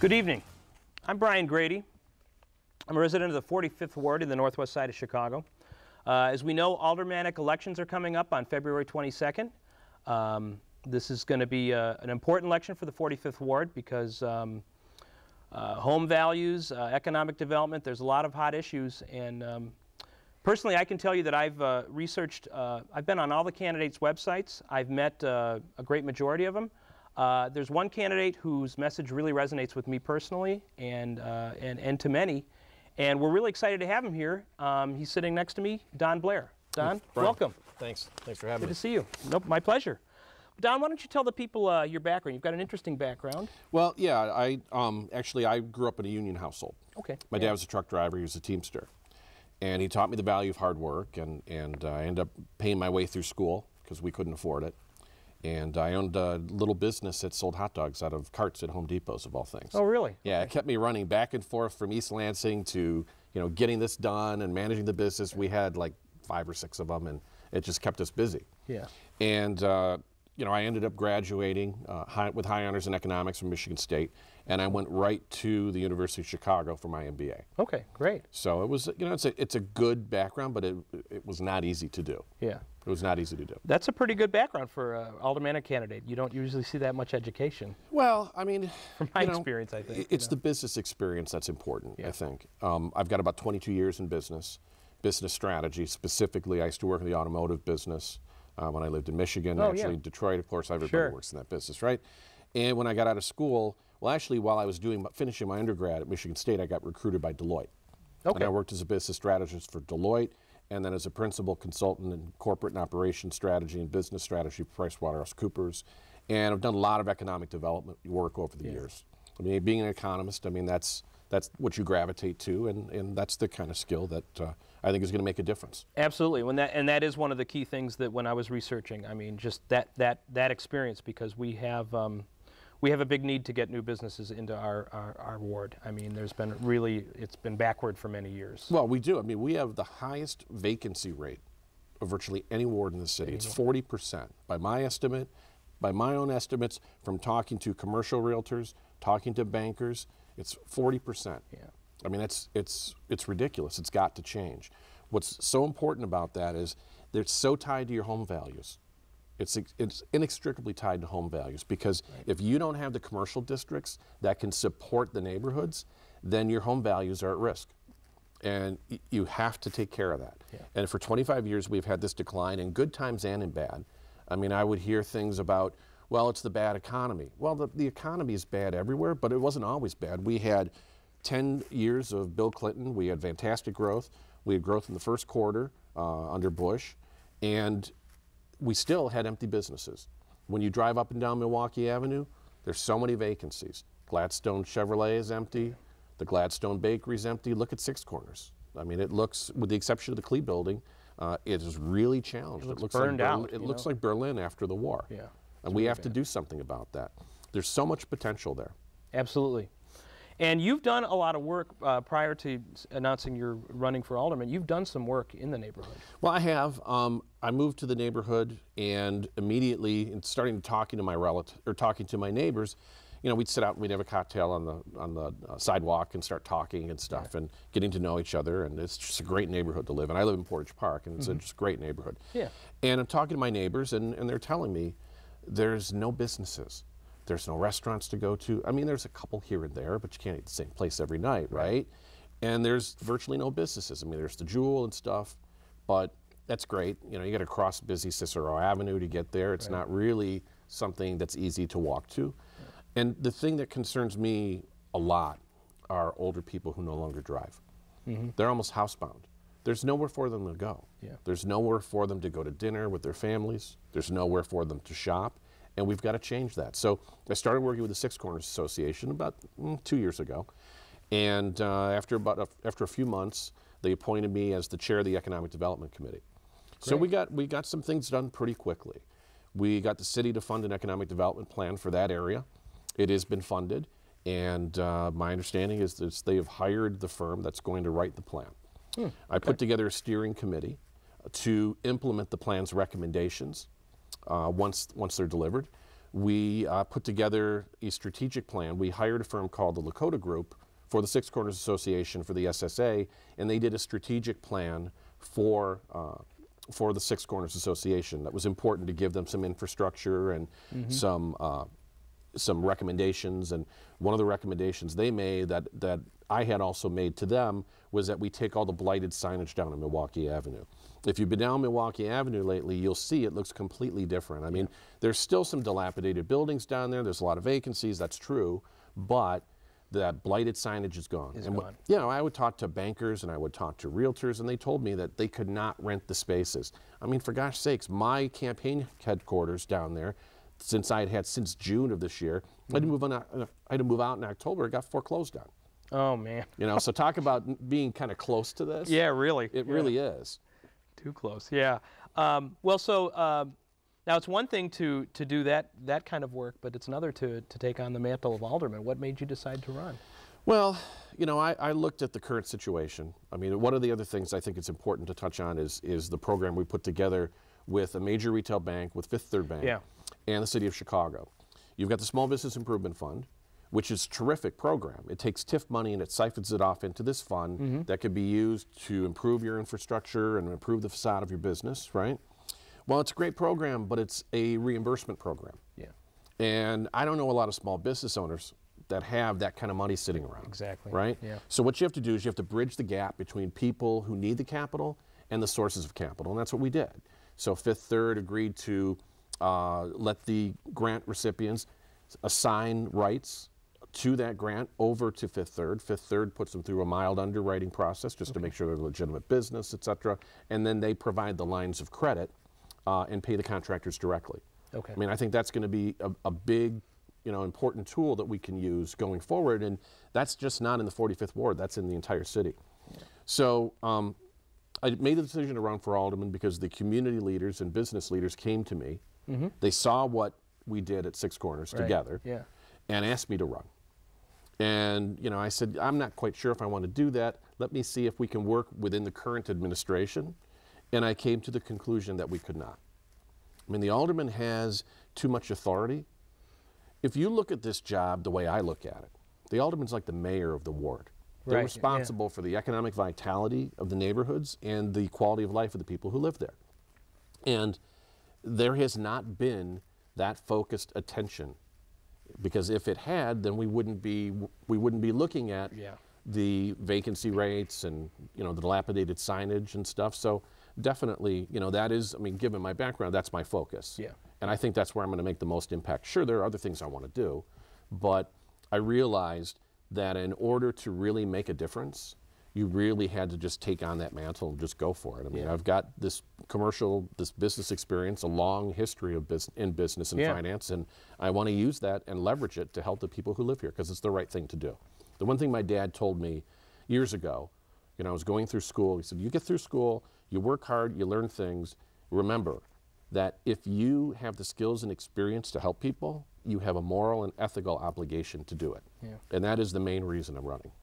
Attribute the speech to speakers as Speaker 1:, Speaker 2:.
Speaker 1: Good evening. I'm Brian Grady. I'm a resident of the 45th Ward in the northwest side of Chicago. As we know, Aldermanic elections are coming up on February 22nd. This is going to be an important election for the 45th Ward because home values, economic development, there's a lot of hot issues. And personally, I can tell you that I've researched, I've been on all the candidates' websites. I've met a great majority of them. There's one candidate whose message really resonates with me personally and to many. And we're really excited to have him here. He's sitting next to me, Don Blair. Don, welcome.
Speaker 2: Thanks for having me.
Speaker 1: Good to see you. Nope, my pleasure. Don, why don't you tell the people your background? You've got an interesting background.
Speaker 2: Well, yeah, I grew up in a union household.
Speaker 1: Okay.
Speaker 2: My dad was a truck driver. He was a Teamster. And he taught me the value of hard work, and I ended up paying my way through school because we couldn't afford it. And I owned a little business that sold hot dogs out of carts at Home Depots, of all things.
Speaker 1: Oh, really?
Speaker 2: Yeah,
Speaker 1: Okay.
Speaker 2: It kept me running back and forth from East Lansing to, getting this done and managing the business. We had like 5 or 6 of them, and it just kept us busy.
Speaker 1: Yeah.
Speaker 2: And, I ended up graduating with high honors in economics from Michigan State, and I went right to the University of Chicago for my MBA.
Speaker 1: Okay, great.
Speaker 2: So it was, it's a good background, but it was not easy to do.
Speaker 1: Yeah.
Speaker 2: It was not easy to do.
Speaker 1: That's a pretty good background for an aldermanic candidate. You don't usually see that much education.
Speaker 2: Well, I mean,
Speaker 1: from my experience, I think.
Speaker 2: It's the business experience that's important,
Speaker 1: yeah.
Speaker 2: I think. I've got about 22 years in business strategy. Specifically, I used to work in the automotive business when I lived in Michigan.
Speaker 1: Oh,
Speaker 2: actually,
Speaker 1: yeah.
Speaker 2: Detroit, of course, everybody
Speaker 1: Sure.
Speaker 2: works in that business, right? And when I got out of school, well, actually, while I was finishing my undergrad at Michigan State, I got recruited by Deloitte.
Speaker 1: Okay.
Speaker 2: And I worked as a business strategist for Deloitte, and then as a principal consultant in corporate and operations strategy and business strategy for PricewaterhouseCoopers. And I've done a lot of economic development work over the years. I mean, being an economist, I mean, that's what you gravitate to, and that's the kind of skill that I think is going to make a difference.
Speaker 1: Absolutely, and that is one of the key things that when I was researching, I mean, just that experience, because we have a big need to get new businesses into our ward. I mean, it's been backward for many years.
Speaker 2: Well, we do. I mean, we have the highest vacancy rate of virtually any ward in the city. It's 40%. By my estimate, by my own estimates, from talking to commercial realtors, talking to bankers, it's 40%.
Speaker 1: Yeah.
Speaker 2: I mean, it's ridiculous. It's got to change. What's so important about that is they're so tied to your home values. It's inextricably tied to home values, because if you don't have the commercial districts that can support the neighborhoods, then your home values are at risk. And you have to take care of that. Yeah. And for 25 years, we've had this decline in good times and in bad. I mean, I would hear things about, well, it's the bad economy. Well, the economy is bad everywhere, but it wasn't always bad. We had 10 years of Bill Clinton. We had fantastic growth. We had growth in the first quarter under Bush, and we still had empty businesses. When you drive up and down Milwaukee Avenue, there's so many vacancies. Gladstone Chevrolet is empty. The Gladstone Bakery is empty. Look at Six Corners. I mean, it looks, with the exception of the Klee building, it is really challenged.
Speaker 1: It looks burned out.
Speaker 2: It looks like Berlin after the war.
Speaker 1: Yeah.
Speaker 2: And we have to do something about that. There's so much potential there.
Speaker 1: Absolutely. And you've done a lot of work prior to announcing you're running for alderman. You've done some work in the neighborhood.
Speaker 2: Well, I have. I moved to the neighborhood, and immediately, starting talking to my relatives or talking to my neighbors, we'd sit out and we'd have a cocktail on the sidewalk and start talking and stuff, and getting to know each other. And it's just a great neighborhood to live in. I live in Portage Park, and it's just a great neighborhood.
Speaker 1: Yeah.
Speaker 2: And I'm talking to my neighbors, and they're telling me there's no businesses. There's no restaurants to go to. I mean, there's a couple here and there, but you can't eat the same place every night, right? And there's virtually no businesses. I mean, there's the Jewel and stuff, but that's great. You got to cross busy Cicero Avenue to get there. It's not really something that's easy to walk to. And the thing that concerns me a lot are older people who no longer drive. They're almost housebound. There's nowhere for them to go.
Speaker 1: Yeah. There's
Speaker 2: nowhere for them to go to dinner with their families. There's nowhere for them to shop. And we've got to change that. So I started working with the Six Corners Association about 2 years ago. And after a few months, they appointed me as the chair of the Economic Development Committee. Great. So we got some things done pretty quickly. We got the city to fund an economic development plan for that area. It has been funded. And my understanding is that they have hired the firm that's going to write the plan. I put together a steering committee to implement the plan's recommendations once they're delivered. we put together a strategic plan. We hired a firm called the Lakota Group for the Six Corners Association for the SSA, and they did a strategic plan for the Six Corners Association. That was important to give them some infrastructure and some recommendations. And one of the recommendations they made that I had also made to them was that we take all the blighted signage down on Milwaukee Avenue. If you've been down Milwaukee Avenue lately, you'll see it looks completely different. I mean, there's still some dilapidated buildings down there. There's a lot of vacancies, that's true, but that blighted signage is gone. You know, I would talk to bankers and I would talk to realtors, and they told me that they could not rent the spaces. I mean, for gosh sakes, my campaign headquarters down there, since I had had since June of this year, I had to move out in October. It got foreclosed on.
Speaker 1: Oh man.
Speaker 2: You know, so talk about being kind of close to this.
Speaker 1: Yeah, really.
Speaker 2: It really is.
Speaker 1: Too close. Yeah. Well, so now it's one thing to do that kind of work, but it's another to take on the mantle of alderman. What made you decide to run?
Speaker 2: Well, you know, I looked at the current situation. I mean, one of the other things I think it's important to touch on is the program we put together with a major retail bank, with Fifth Third Bank, and the city of Chicago. You've got the Small Business Improvement Fund, which is a terrific program. It takes TIF money and it siphons it off into this fund that could be used to improve your infrastructure and improve the facade of your business, right? Well, it's a great program, but it's a reimbursement program. Yeah. And I don't know a lot of small business owners that have that kind of money sitting around. Exactly. Right? Yeah. So what you have to do is you have to bridge the gap between people who need the capital and the sources of capital, and that's what we did. So Fifth Third agreed to let the grant recipients assign rights to that grant over to Fifth Third. Fifth Third puts them through a mild underwriting process just to make sure they're a legitimate business, et cetera, and then they provide the lines of credit and pay the contractors directly. Okay. I mean, I think that's going to be a big, you know, important tool that we can use going forward, and that's just not in the 45th Ward, that's in the entire city. Yeah. So I made the decision to run for alderman because the community leaders and business leaders came to me. They saw what we did at Six Corners together and asked me to run. And, you know, I said, I'm not quite sure if I want to do that. Let me see if we can work within the current administration. And I came to the conclusion that we could not. I mean, the alderman has too much authority. If you look at this job the way I look at it, the alderman's like the mayor of the ward. They're responsible for the economic vitality of the neighborhoods and the quality of life of the people who live there. And there has not been that focused attention, because if it had, then we wouldn't be looking at the vacancy rates and, you know, the dilapidated signage and stuff. So definitely, you know, that is, I mean, given my background, that's my focus. Yeah. And I think that's where I'm going to make the most impact. Sure, there are other things I want to do, but I realized that in order to really make a difference, you really had to just take on that mantle and just go for it. I mean, I've got this business experience, a long history of in business and finance, and I want to use that and leverage it to help the people who live here, because it's the right thing to do. The one thing my dad told me years ago, you know, I was going through school, he said, you get through school, you work hard, you learn things. Remember that if you have the skills and experience to help people, you have a moral and ethical obligation to do it. Yeah. And that is the main reason I'm running.